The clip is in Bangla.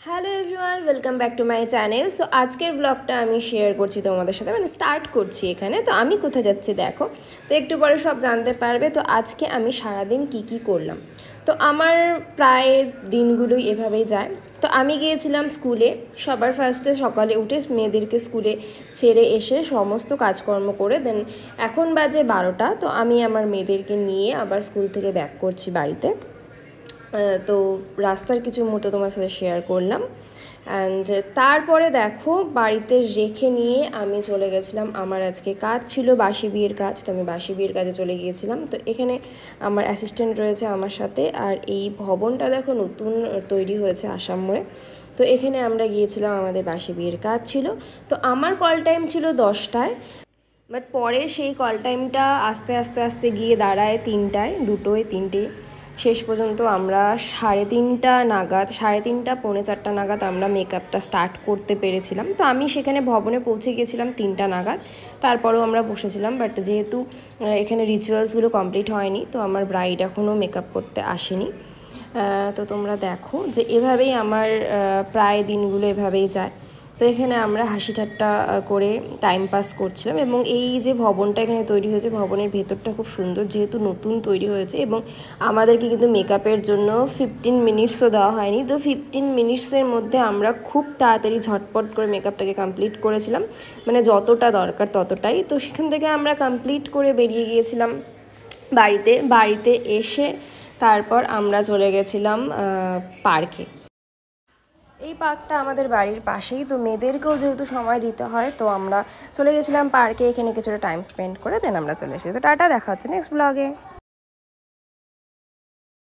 Hello everyone, welcome back to my channel. So আজকের ব্লগটা আমি শেয়ার করছি তোমাদের সাথে, স্টার্ট করছি এখানে। তো আমি কোথায় যাচ্ছি দেখো, তো একটু পরে সব জানতে পারবে। তো আজকে আমি সারাদিন কি করলাম, তো আমার প্রায় দিনগুলোই এভাবেই যায়। তো আমি গিয়েছিলাম স্কুলে, সবার ফার্স্টে সকালে উঠে মেয়েদেরকে স্কুলে ছেড়ে এসে সমস্ত কাজকর্ম করে দেন এখন বাজে 12টা। তো আমি আমার মেয়েদেরকে নিয়ে আবার স্কুল থেকে ব্যাক করছি বাড়িতে। তো রাস্তার কিছু মুহূর্ত তোমার সাথে শেয়ার করলাম। অ্যান্ড তারপরে দেখো বাড়িতে রেখে নিয়ে আমি চলে গেছিলাম, আমার আজকে কাজ ছিল বাসি বিয়ের কাজ। তো আমি বাসি বিয়ের কাজে চলে গিয়েছিলাম। তো এখানে আমার অ্যাসিস্ট্যান্ট রয়েছে আমার সাথে, আর এই ভবনটা দেখো নতুন তৈরি হয়েছে আসাম মোড়ে। তো এখানে আমরা গিয়েছিলাম, আমাদের বাসি বিয়ের কাজ ছিল। তো আমার কল টাইম ছিল 10টায়, বাট পরে সেই কল টাইমটা আস্তে আস্তে আস্তে গিয়ে দাঁড়ায় 3টায়, 2টোয় 3টে। শেষ পর্যন্ত আমরা 3:30 নাগাদ, 3:30 পৌনে 4টা নাগাদ আমরা মেকআপটা স্টার্ট করতে পেরেছিলাম। তো আমি সেখানে ভবনে পৌঁছে গিয়েছিলাম 3টা নাগাদ। তারপরেও আমরা বসেছিলাম, বাট যেহেতু এখানে রিচুয়ালসগুলো কমপ্লিট হয়নি, তো আমার ব্রাইড এখনও মেকআপ করতে আসেনি। তো তোমরা দেখো যে এভাবেই আমার প্রায় দিনগুলো এভাবেই যায়। তো এখানে আমরা হাসি ঠাট্টা করে টাইম পাস করছিলাম। এবং এই যে ভবনটা এখানে তৈরি হয়েছে, ভবনের ভেতরটা খুব সুন্দর, যেহেতু নতুন তৈরি হয়েছে। এবং আমাদেরকে কিন্তু মেকআপের জন্য 15 মিনিটসও দেওয়া হয়নি। তো 15 মিনিটসের মধ্যে আমরা খুব তাড়াতাড়ি ঝটপট করে মেকআপটাকে কমপ্লিট করেছিলাম, মানে যতটা দরকার ততটাই। তো সেখান থেকে আমরা কমপ্লিট করে বেরিয়ে গিয়েছিলাম বাড়িতে এসে তারপর আমরা চলে গেছিলাম পার্কে। এই পার্কটা আমাদের বাড়ির পাশেই। তো মেয়েদেরকেও যেহেতু সময় দিতে হয়, তো আমরা চলে গেছিলাম পার্কে। এখানে কিছুটা টাইম স্পেন্ড করে দেন আমরা চলে এসেছি। তো টাটা, দেখা হচ্ছে নেক্সট ব্লগে।